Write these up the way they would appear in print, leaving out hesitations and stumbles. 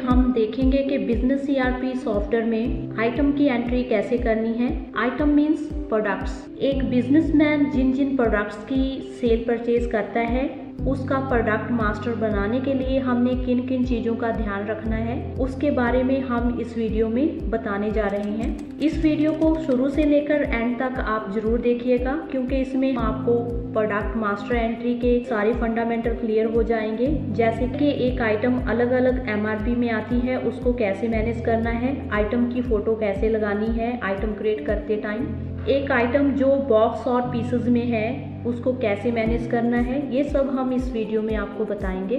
हम देखेंगे कि बिजनेस ईआरपी सॉफ्टवेयर में आइटम की एंट्री कैसे करनी है। Item means products. एक बिजनेसमैन जिन जिन प्रोडक्ट्स की सेल परचेज करता है उसका प्रोडक्ट मास्टर बनाने के लिए हमने किन किन चीज़ों का ध्यान रखना है उसके बारे में हम इस वीडियो में बताने जा रहे हैं। इस वीडियो को शुरू से लेकर एंड तक आप जरूर देखिएगा, क्योंकि इसमें आपको प्रोडक्ट मास्टर एंट्री के सारे फंडामेंटल क्लियर हो जाएंगे। जैसे कि एक आइटम अलग अलग एमआरपी में आती है, उसको कैसे मैनेज करना है, आइटम की फ़ोटो कैसे लगानी है आइटम क्रिएट करते टाइम, एक आइटम जो बॉक्स और पीसेस में है उसको कैसे मैनेज करना है, ये सब हम इस वीडियो में आपको बताएंगे।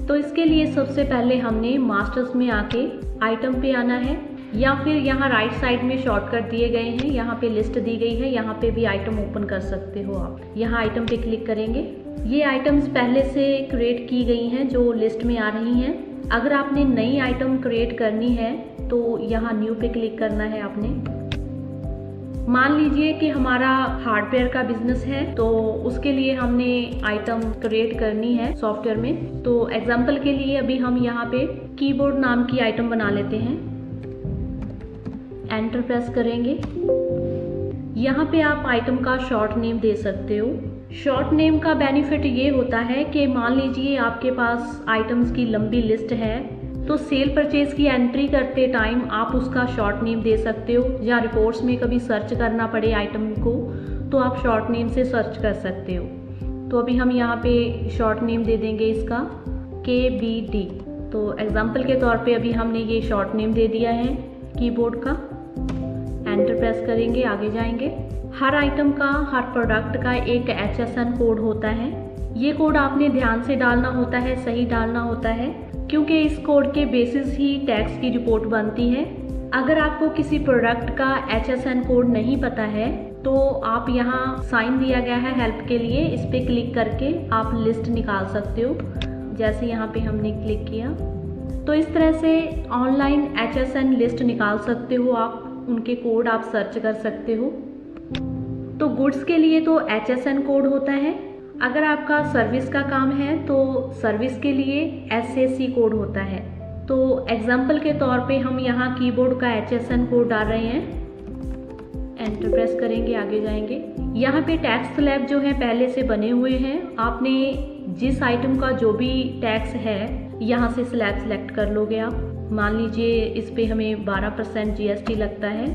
तो इसके लिए सबसे पहले हमने मास्टर्स में आके आइटम पे आना है, या फिर यहाँ राइट साइड में शॉर्टकट दिए गए हैं, यहाँ पे लिस्ट दी गई है, यहाँ पे भी आइटम ओपन कर सकते हो आप। यहाँ आइटम पे क्लिक करेंगे। ये आइटम्स पहले से क्रिएट की गई हैं जो लिस्ट में आ रही हैं। अगर आपने नई आइटम क्रिएट करनी है तो यहाँ न्यू पे क्लिक करना है आपने। मान लीजिए कि हमारा हार्डवेयर का बिजनेस है, तो उसके लिए हमने आइटम क्रिएट करनी है सॉफ्टवेयर में। तो एग्जांपल के लिए अभी हम यहाँ पे कीबोर्ड नाम की आइटम बना लेते हैं। एंटर प्रेस करेंगे। यहाँ पे आप आइटम का शॉर्ट नेम दे सकते हो। शॉर्ट नेम का बेनिफिट ये होता है कि मान लीजिए आपके पास आइटम्स की लंबी लिस्ट है, तो सेल परचेज की एंट्री करते टाइम आप उसका शॉर्ट नेम दे सकते हो, या रिपोर्ट्स में कभी सर्च करना पड़े आइटम को तो आप शॉर्ट नेम से सर्च कर सकते हो। तो अभी हम यहाँ पे शॉर्ट नेम दे देंगे इसका KBD। तो एग्जांपल के तौर पे अभी हमने ये शॉर्ट नेम दे दिया है कीबोर्ड का। एंटर प्रेस करेंगे, आगे जाएंगे। हर आइटम का, हर प्रोडक्ट का एक HSN कोड होता है। ये कोड आपने ध्यान से डालना होता है, सही डालना होता है, क्योंकि इस कोड के बेसिस ही टैक्स की रिपोर्ट बनती है। अगर आपको किसी प्रोडक्ट का HSN कोड नहीं पता है तो आप यहाँ साइन दिया गया है हेल्प के लिए, इस पे क्लिक करके आप लिस्ट निकाल सकते हो। जैसे यहाँ पे हमने क्लिक किया तो इस तरह से ऑनलाइन HSN लिस्ट निकाल सकते हो आप, उनके कोड आप सर्च कर सकते हो। तो गुड्स के लिए तो HSN कोड होता है। अगर आपका सर्विस का काम है तो सर्विस के लिए SAC कोड होता है। तो एग्जाम्पल के तौर पे हम यहाँ कीबोर्ड का HSN कोड डाल रहे हैं। एंटर प्रेस करेंगे, आगे जाएंगे। यहाँ पे टैक्स स्लैब जो है पहले से बने हुए हैं। आपने जिस आइटम का जो भी टैक्स है यहाँ से स्लैब सेलेक्ट कर लोगे आप। मान लीजिए इस पे हमें 12% GST लगता है,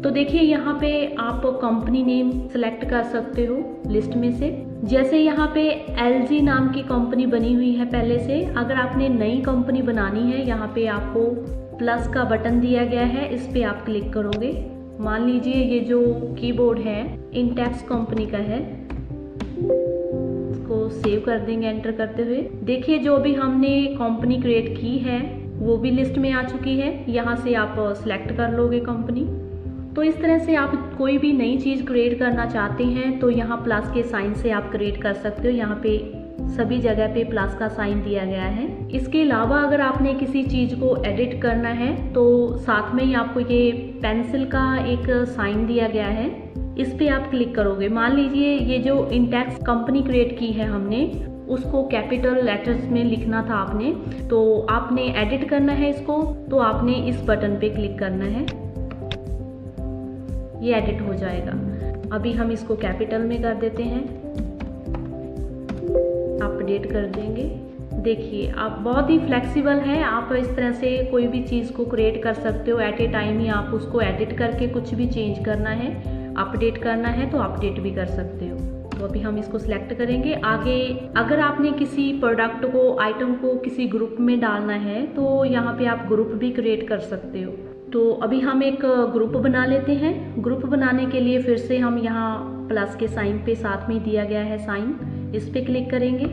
तो देखिए यहाँ पे आप कंपनी नेम सेलेक्ट कर सकते हो लिस्ट में से। जैसे यहाँ पे LG नाम की कंपनी बनी हुई है पहले से, अगर आपने नई कंपनी बनानी है यहाँ पे आपको प्लस का बटन दिया गया है, इस पे आप क्लिक करोगे। मान लीजिए ये जो कीबोर्ड है इंटेक्स कंपनी का है, इसको सेव कर देंगे एंटर करते हुए। देखिए जो भी हमने कंपनी क्रिएट की है वो भी लिस्ट में आ चुकी है। यहाँ से आप सिलेक्ट कर लोगे कंपनी। तो इस तरह से आप कोई भी नई चीज़ क्रिएट करना चाहते हैं तो यहाँ प्लस के साइन से आप क्रिएट कर सकते हो। यहाँ पे सभी जगह पे प्लस का साइन दिया गया है। इसके अलावा अगर आपने किसी चीज़ को एडिट करना है तो साथ में ही आपको ये पेंसिल का एक साइन दिया गया है, इस पे आप क्लिक करोगे। मान लीजिए ये जो इंटेक्स कंपनी क्रिएट की है हमने, उसको कैपिटल लेटर्स में लिखना था आपने, तो आपने एडिट करना है इसको, तो आपने इस बटन पे क्लिक करना है, ये एडिट हो जाएगा। अभी हम इसको कैपिटल में कर देते हैं, अपडेट कर देंगे। देखिए आप बहुत ही फ्लेक्सिबल है, आप इस तरह से कोई भी चीज़ को क्रिएट कर सकते हो। एट ए टाइम ही आप उसको एडिट करके कुछ भी चेंज करना है, अपडेट करना है तो अपडेट भी कर सकते हो। तो अभी हम इसको सिलेक्ट करेंगे। आगे अगर आपने किसी प्रोडक्ट को, आइटम को किसी ग्रुप में डालना है तो यहाँ पे आप ग्रुप भी क्रिएट कर सकते हो। तो अभी हम एक ग्रुप बना लेते हैं। ग्रुप बनाने के लिए फिर से हम यहाँ प्लस के साइन पे साथ में दिया गया है साइन, इस पे क्लिक करेंगे।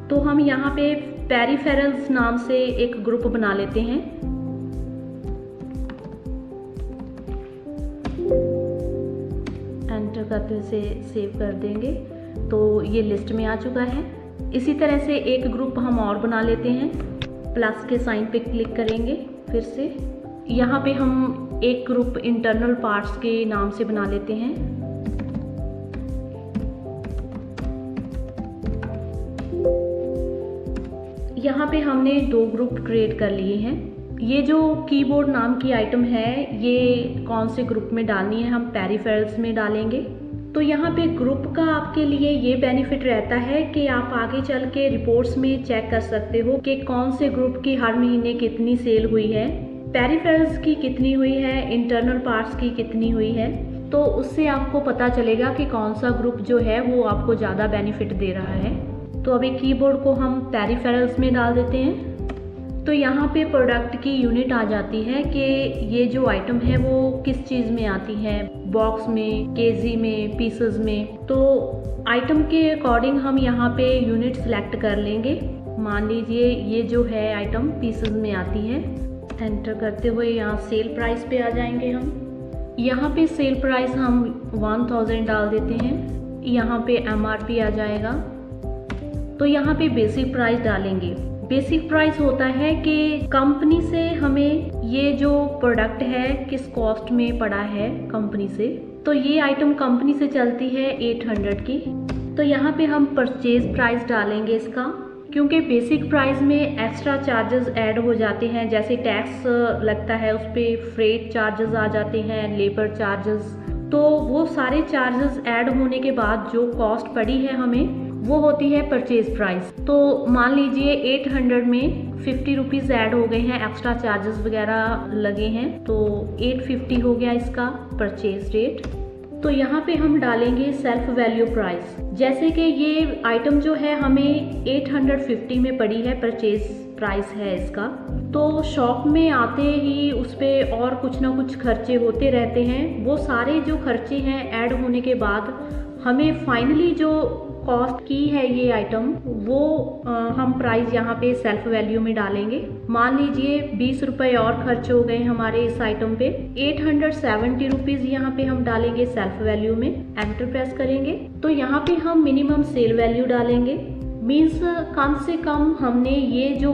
तो हम यहाँ पे पेरिफेरल्स नाम से एक ग्रुप बना लेते हैं। एंटर करते से सेव कर देंगे तो ये लिस्ट में आ चुका है। इसी तरह से एक ग्रुप हम और बना लेते हैं। प्लस के साइन पे क्लिक करेंगे फिर से। यहाँ पे हम एक ग्रुप इंटरनल पार्ट्स के नाम से बना लेते हैं। यहाँ पे हमने 2 ग्रुप क्रिएट कर लिए हैं। ये जो कीबोर्ड नाम की आइटम है ये कौन से ग्रुप में डालनी है, हम पेरिफेरल्स में डालेंगे। तो यहाँ पे ग्रुप का आपके लिए ये बेनिफिट रहता है कि आप आगे चल के रिपोर्ट्स में चेक कर सकते हो कि कौन से ग्रुप की हर महीने कितनी सेल हुई है, पेरिफेरल्स की कितनी हुई है, इंटरनल पार्ट्स की कितनी हुई है। तो उससे आपको पता चलेगा कि कौन सा ग्रुप जो है वो आपको ज़्यादा बेनिफिट दे रहा है। तो अभी कीबोर्ड को हम पेरिफेरल्स में डाल देते हैं। तो यहाँ पे प्रोडक्ट की यूनिट आ जाती है कि ये जो आइटम है वो किस चीज़ में आती है, बॉक्स में, केजी में, पीसेस में। तो आइटम के अकॉर्डिंग हम यहाँ पे यूनिट सेलेक्ट कर लेंगे। मान लीजिए ये जो है आइटम पीसेस में आती है। एंटर करते हुए यहाँ सेल प्राइस पे आ जाएंगे हम। यहाँ पे सेल प्राइस हम 1000 डाल देते हैं। यहाँ पे MRP आ जाएगा। तो यहाँ पे बेसिक प्राइस डालेंगे। बेसिक प्राइस होता है कि कंपनी से हमें ये जो प्रोडक्ट है किस कॉस्ट में पड़ा है कंपनी से। तो ये आइटम कंपनी से चलती है 800 की। तो यहाँ पे हम परचेज प्राइस डालेंगे इसका, क्योंकि बेसिक प्राइस में एक्स्ट्रा चार्जेस ऐड हो जाते हैं, जैसे टैक्स लगता है उस पर, फ्रेट चार्जेस आ जाते हैं, लेबर चार्जेस। तो वो सारे चार्जेस ऐड होने के बाद जो कॉस्ट पड़ी है हमें वो होती है परचेज प्राइस। तो मान लीजिए 800 में 50 रुपीज़ ऐड हो गए हैं, एक्स्ट्रा चार्जेस वगैरह लगे हैं, तो 850 हो गया इसका परचेज रेट। तो यहाँ पे हम डालेंगे सेल्फ वैल्यू प्राइस। जैसे कि ये आइटम जो है हमें 850 में पड़ी है, परचेज प्राइस है इसका। तो शॉप में आते ही उस पर और कुछ ना कुछ खर्चे होते रहते हैं। वो सारे जो खर्चे हैं ऐड होने के बाद हमें फाइनली जो कॉस्ट की है ये आइटम वो हम प्राइस यहाँ पे सेल्फ वैल्यू में डालेंगे। मान लीजिए 20 रुपये और खर्च हो गए हमारे इस आइटम पे, 870 रुपीज़ यहाँ पे हम डालेंगे सेल्फ वैल्यू में। एंटर प्रेस करेंगे तो यहाँ पे हम मिनिमम सेल वैल्यू डालेंगे। मीन्स कम से कम हमने ये जो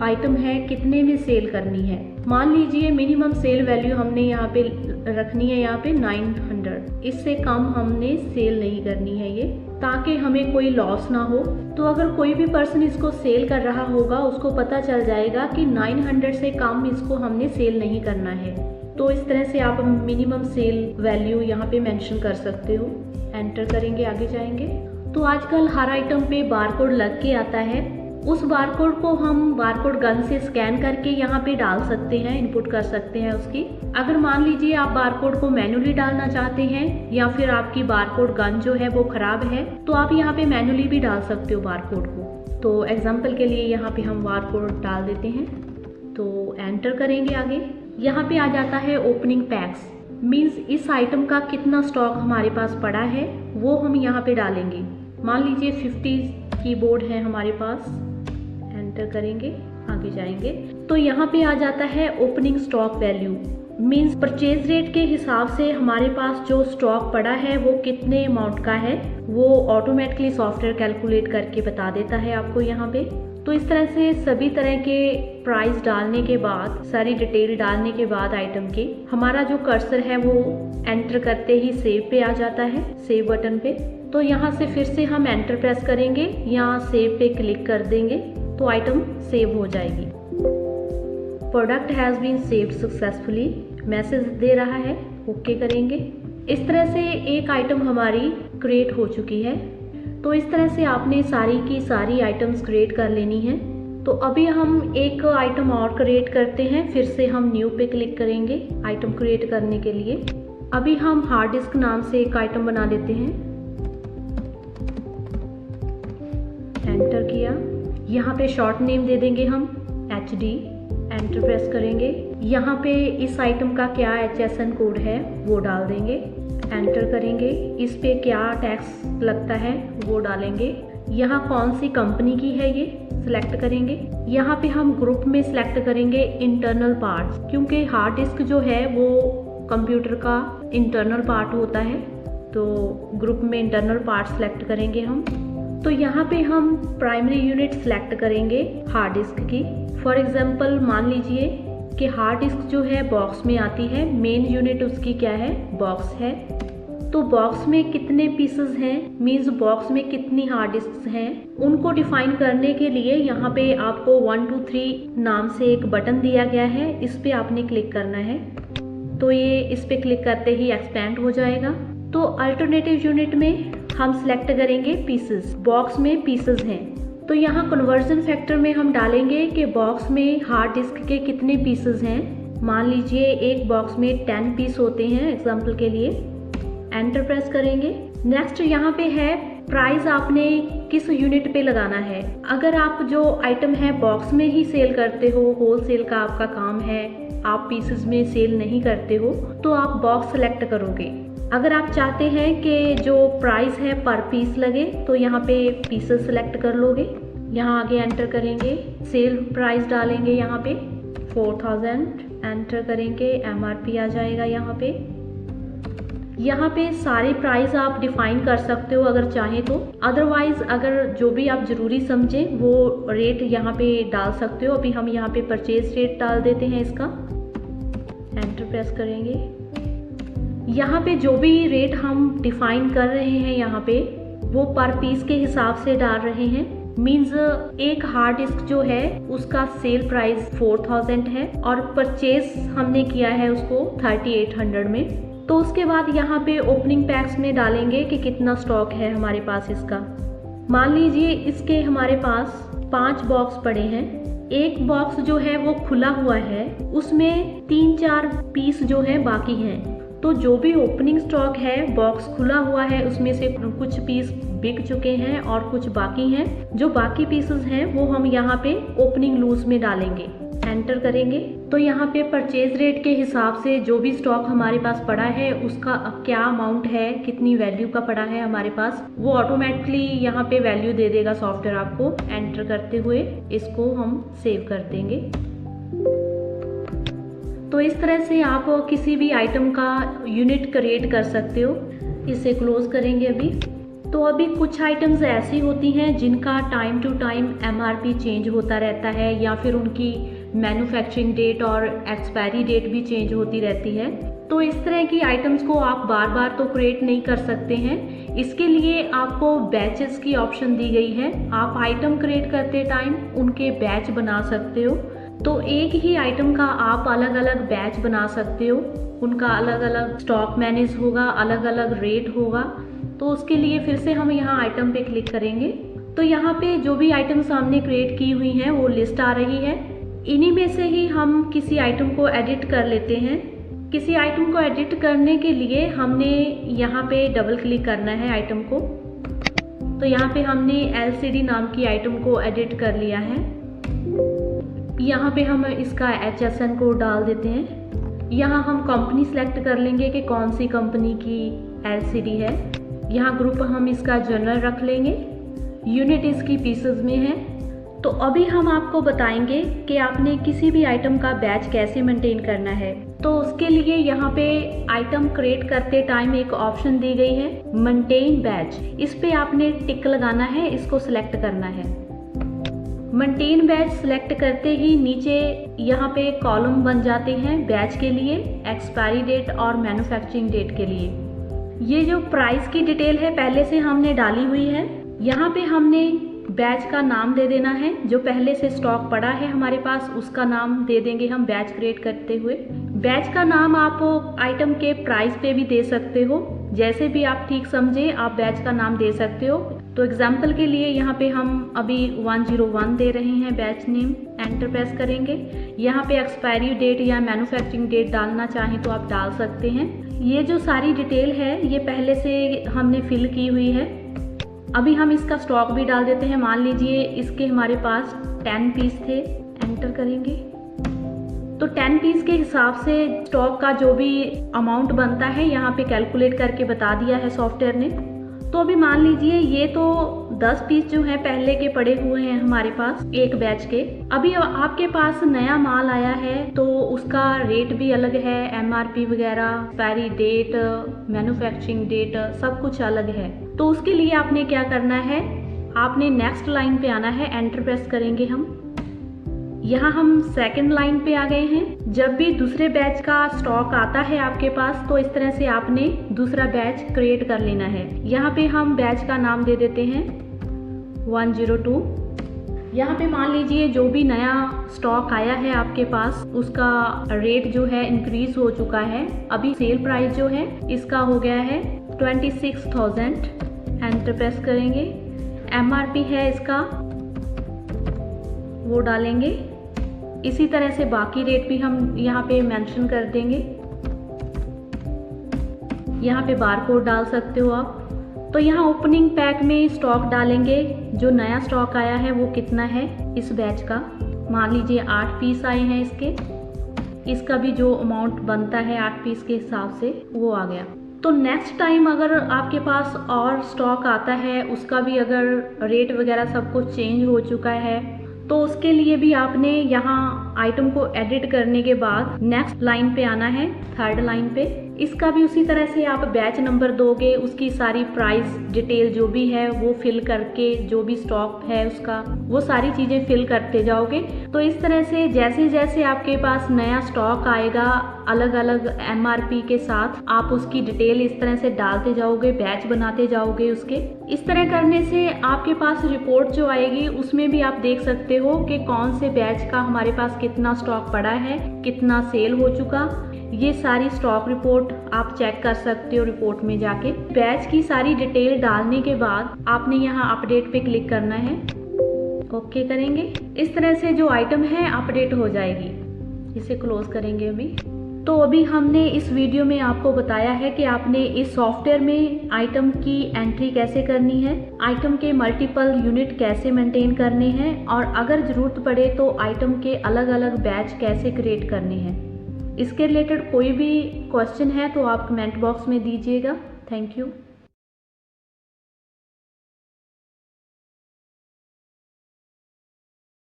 आइटम है कितने में सेल करनी है। मान लीजिए मिनिमम सेल वैल्यू हमने यहाँ पे रखनी है, यहाँ पे 900। इससे कम हमने सेल नहीं करनी है ये, ताकि हमें कोई लॉस ना हो। तो अगर कोई भी पर्सन इसको सेल कर रहा होगा उसको पता चल जाएगा कि 900 से कम इसको हमने सेल नहीं करना है। तो इस तरह से आप मिनिमम सेल वैल्यू यहाँ पे मेंशन कर सकते हो। एंटर करेंगे, आगे जाएंगे। तो आजकल हर आइटम पे बारकोड लग के आता है। उस बारकोड को हम बारकोड गन से स्कैन करके यहाँ पे डाल सकते हैं, इनपुट कर सकते हैं उसकी। अगर मान लीजिए आप बारकोड को मैन्युअली डालना चाहते हैं या फिर आपकी बारकोड गन जो है वो खराब है, तो आप यहाँ पे मैन्युअली भी डाल सकते हो बारकोड को। तो एग्जाम्पल के लिए यहाँ पे हम बारकोड डाल देते हैं। तो एंटर करेंगे आगे। यहाँ पे आ जाता है ओपनिंग पैक्स। मीन्स इस आइटम का कितना स्टॉक हमारे पास पड़ा है वो हम यहाँ पे डालेंगे। मान लीजिए 50 कीबोर्ड है हमारे पास। एंटर करेंगे, आगे जाएंगे तो यहाँ पे आ जाता है opening stock value. Means purchase rate के हिसाब से हमारे पास जो स्टॉक पड़ा है वो कितने अमाउंट का है, वो ऑटोमेटिकली सॉफ्टवेयर कैलकुलेट करके बता देता है आपको यहाँ पे। तो इस तरह से सभी तरह के प्राइस डालने के बाद, सारी डिटेल डालने के बाद आइटम के, हमारा जो कर्सर है वो एंटर करते ही सेव पे आ जाता है, सेव बटन पे। तो यहाँ से फिर से हम एंटर प्रेस करेंगे, यहाँ सेव पे क्लिक कर देंगे तो आइटम सेव हो जाएगी। Product has been saved successfully message दे रहा है, ओके करेंगे। इस तरह से एक आइटम हमारी क्रिएट हो चुकी है। तो इस तरह से आपने सारी की सारी आइटम्स क्रिएट कर लेनी है। तो अभी हम एक आइटम और क्रिएट करते हैं, फिर से हम न्यू पे क्लिक करेंगे आइटम क्रिएट करने के लिए। अभी हम हार्ड डिस्क नाम से एक आइटम बना लेते हैं। एंटर किया, यहाँ पे शॉर्ट नेम दे देंगे हम HD। एंटर प्रेस करेंगे, यहाँ पे इस आइटम का क्या HSN कोड है वो डाल देंगे। एंटर करेंगे, इस पे क्या टैक्स लगता है वो डालेंगे। यहाँ कौन सी कंपनी की है ये सिलेक्ट करेंगे। यहाँ पे हम ग्रुप में सिलेक्ट करेंगे इंटरनल पार्ट्स, क्योंकि हार्ड डिस्क जो है वो कंप्यूटर का इंटरनल पार्ट होता है। तो ग्रुप में इंटरनल पार्ट सिलेक्ट करेंगे हम। तो यहाँ पे हम प्राइमरी यूनिट सिलेक्ट करेंगे हार्ड डिस्क की। फॉर एग्जांपल मान लीजिए कि हार्ड डिस्क जो है बॉक्स में आती है, मेन यूनिट उसकी क्या है, बॉक्स है। तो बॉक्स में कितने पीसेस हैं, मीन्स बॉक्स में कितनी हार्ड डिस्क हैं, उनको डिफाइन करने के लिए यहाँ पे आपको 1 2 3 नाम से एक बटन दिया गया है, इस पे आपने क्लिक करना है। तो ये इस पे क्लिक करते ही एक्सपेंड हो जाएगा। तो अल्टरनेटिव यूनिट में हम सिलेक्ट करेंगे पीसेस, बॉक्स में पीसेस हैं। तो यहाँ कन्वर्जन फैक्टर में हम डालेंगे कि बॉक्स में हार्ड डिस्क के कितने पीसेस हैं। मान लीजिए एक बॉक्स में 10 पीस होते हैं एग्जाम्पल के लिए। एंटर प्रेस करेंगे। नेक्स्ट यहाँ पे है प्राइस आपने किस यूनिट पे लगाना है। अगर आप जो आइटम है बॉक्स में ही सेल करते हो, होलसेल का आपका काम है, आप पीसेस में सेल नहीं करते हो, तो आप बॉक्स सेलेक्ट करोगे। अगर आप चाहते हैं कि जो प्राइस है पर पीस लगे तो यहाँ पे पीसेस सेलेक्ट कर लोगे। यहाँ आगे एंटर करेंगे, सेल प्राइस डालेंगे यहाँ पे 4000, एंटर करेंगे, MRP आ जाएगा यहाँ पे। यहाँ पे सारे प्राइस आप डिफाइन कर सकते हो अगर चाहें तो, अदरवाइज अगर जो भी आप ज़रूरी समझें वो रेट यहाँ पे डाल सकते हो। अभी हम यहाँ पे परचेज रेट डाल देते हैं इसका। एंटर प्रेस करेंगे। यहाँ पे जो भी रेट हम डिफाइन कर रहे हैं यहाँ पे वो पर पीस के हिसाब से डाल रहे हैं। मीन्स एक हार्ड डिस्क जो है उसका सेल प्राइस 4000 है और परचेज हमने किया है उसको 3800 में। तो उसके बाद यहाँ पे ओपनिंग पैक्स में डालेंगे कि कितना स्टॉक है हमारे पास इसका। मान लीजिए इसके हमारे पास 5 बॉक्स पड़े हैं, एक बॉक्स जो है वो खुला हुआ है, उसमें 3-4 पीस जो है बाकी हैं। तो जो भी ओपनिंग स्टॉक है बॉक्स खुला हुआ है उसमें से कुछ पीस बिक चुके हैं और कुछ बाकी हैं। जो बाकी पीसेस हैं वो हम यहाँ पे ओपनिंग लूज में डालेंगे। एंटर करेंगे तो यहाँ पे परचेज रेट के हिसाब से जो भी स्टॉक हमारे पास पड़ा है उसका क्या अमाउंट है, कितनी वैल्यू का पड़ा है हमारे पास, वो ऑटोमेटिकली यहाँ पे वैल्यू दे देगा सॉफ्टवेयर आपको। एंटर करते हुए इसको हम सेव कर देंगे। तो इस तरह से आप किसी भी आइटम का यूनिट क्रिएट कर सकते हो। इसे क्लोज करेंगे अभी। तो अभी कुछ आइटम्स ऐसी होती हैं जिनका time to time MRP change होता रहता है या फिर उनकी मैन्युफैक्चरिंग डेट और एक्सपायरी डेट भी चेंज होती रहती है। तो इस तरह की आइटम्स को आप बार बार तो क्रिएट नहीं कर सकते हैं। इसके लिए आपको बैचेस की ऑप्शन दी गई है। आप आइटम क्रिएट करते टाइम उनके बैच बना सकते हो। तो एक ही आइटम का आप अलग अलग बैच बना सकते हो, उनका अलग अलग स्टॉक मैनेज होगा, अलग अलग रेट होगा। तो उसके लिए फिर से हम यहाँ आइटम पे क्लिक करेंगे। तो यहाँ पे जो भी आइटम्स हमने क्रिएट की हुई हैं वो लिस्ट आ रही है। इन्हीं में से ही हम किसी आइटम को एडिट कर लेते हैं। किसी आइटम को एडिट करने के लिए हमने यहाँ पे डबल क्लिक करना है आइटम को। तो यहाँ पे हमने LCD नाम की आइटम को एडिट कर लिया है। यहाँ पे हम इसका HSN कोड डाल देते हैं। यहाँ हम कंपनी सेलेक्ट कर लेंगे कि कौन सी कंपनी की LCD है। यहाँ ग्रुप हम इसका जनरल रख लेंगे। यूनिट इसकी पीसेस में है। तो अभी हम आपको बताएंगे कि आपने किसी भी आइटम का बैच कैसे मेंटेन करना है। तो उसके लिए यहाँ पे आइटम क्रिएट करते टाइम एक ऑप्शन दी गई है मेंटेन बैच। इस पे आपने टिक लगाना है, इसको सिलेक्ट करना है। मेंटेन बैच सिलेक्ट करते ही नीचे यहाँ पे कॉलम बन जाते हैं बैच के लिए, एक्सपायरी डेट और मैन्युफैक्चरिंग डेट के लिए। ये जो प्राइस की डिटेल है पहले से हमने डाली हुई है। यहाँ पे हमने बैच का नाम दे देना है। जो पहले से स्टॉक पड़ा है हमारे पास उसका नाम दे देंगे हम बैच क्रिएट करते हुए। बैच का नाम आप आइटम के प्राइस पे भी दे सकते हो, जैसे भी आप ठीक समझे आप बैच का नाम दे सकते हो। तो एग्जाम्पल के लिए यहाँ पे हम अभी 101 दे रहे हैं बैच नेम। एंटर प्रेस करेंगे। यहाँ पे एक्सपायरी डेट या मैन्युफैक्चरिंग डेट डालना चाहें तो आप डाल सकते हैं। ये जो सारी डिटेल है ये पहले से हमने फिल की हुई है। अभी हम इसका स्टॉक भी डाल देते हैं। मान लीजिए इसके हमारे पास 10 पीस थे। एंटर करेंगे तो 10 पीस के हिसाब से स्टॉक का जो भी अमाउंट बनता है यहाँ पे कैलकुलेट करके बता दिया है सॉफ्टवेयर ने। तो अभी मान लीजिए ये तो 10 पीस जो है पहले के पड़े हुए हैं हमारे पास एक बैच के। अभी आपके पास नया माल आया है तो उसका रेट भी अलग है, MRP वगैरह, एक्सपायरी डेट, मैन्युफैक्चरिंग डेट सब कुछ अलग है। तो उसके लिए आपने क्या करना है, आपने नेक्स्ट लाइन पे आना है। एंटर प्रेस करेंगे हम। यहाँ हम सेकंड लाइन पे आ गए हैं। जब भी दूसरे बैच का स्टॉक आता है आपके पास तो इस तरह से आपने दूसरा बैच क्रिएट कर लेना है। यहाँ पे हम बैच का नाम दे देते हैं 102। यहाँ पे मान लीजिए जो भी नया स्टॉक आया है आपके पास उसका रेट जो है इंक्रीज हो चुका है। अभी सेल प्राइस जो है इसका हो गया है 26,000। एंटर प्रेस करेंगे। MRP है इसका, वो डालेंगे। इसी तरह से बाकी रेट भी हम यहाँ पे मेंशन कर देंगे। यहाँ पे बारकोड डाल सकते हो आप। तो यहाँ ओपनिंग पैक में स्टॉक डालेंगे, जो नया स्टॉक आया है वो कितना है इस बैच का। मान लीजिए 8 पीस आए हैं इसका भी जो अमाउंट बनता है 8 पीस के हिसाब से वो आ गया। तो नेक्स्ट टाइम अगर आपके पास और स्टॉक आता है, उसका भी अगर रेट वगैरह सब कुछ चेंज हो चुका है, तो उसके लिए भी आपने यहाँ आइटम को एडिट करने के बाद नेक्स्ट लाइन पे आना है, थर्ड लाइन पे। इसका भी उसी तरह से आप बैच नंबर दोगे, उसकी सारी प्राइस डिटेल जो भी है वो फिल करके, जो भी स्टॉक है उसका वो सारी चीज़ें फिल करते जाओगे। तो इस तरह से जैसे जैसे आपके पास नया स्टॉक आएगा अलग अलग MRP के साथ, आप उसकी डिटेल इस तरह से डालते जाओगे, बैच बनाते जाओगे उसके। इस तरह करने से आपके पास रिपोर्ट जो आएगी उसमें भी आप देख सकते हो कि कौन से बैच का हमारे पास कितना स्टॉक पड़ा है, कितना सेल हो चुका। ये सारी स्टॉक रिपोर्ट आप चेक कर सकते हो रिपोर्ट में जाके। बैच की सारी डिटेल डालने के बाद आपने यहाँ अपडेट पे क्लिक करना है, ओके करेंगे। इस तरह से जो आइटम है अपडेट हो जाएगी। इसे क्लोज करेंगे अभी। तो अभी हमने इस वीडियो में आपको बताया है कि आपने इस सॉफ्टवेयर में आइटम की एंट्री कैसे करनी है, आइटम के मल्टीपल यूनिट कैसे मेंटेन करने हैं, और अगर ज़रूरत पड़े तो आइटम के अलग अलग बैच कैसे क्रिएट करने हैं। इसके रिलेटेड कोई भी क्वेश्चन है तो आप कमेंट बॉक्स में दीजिएगा। Thank you.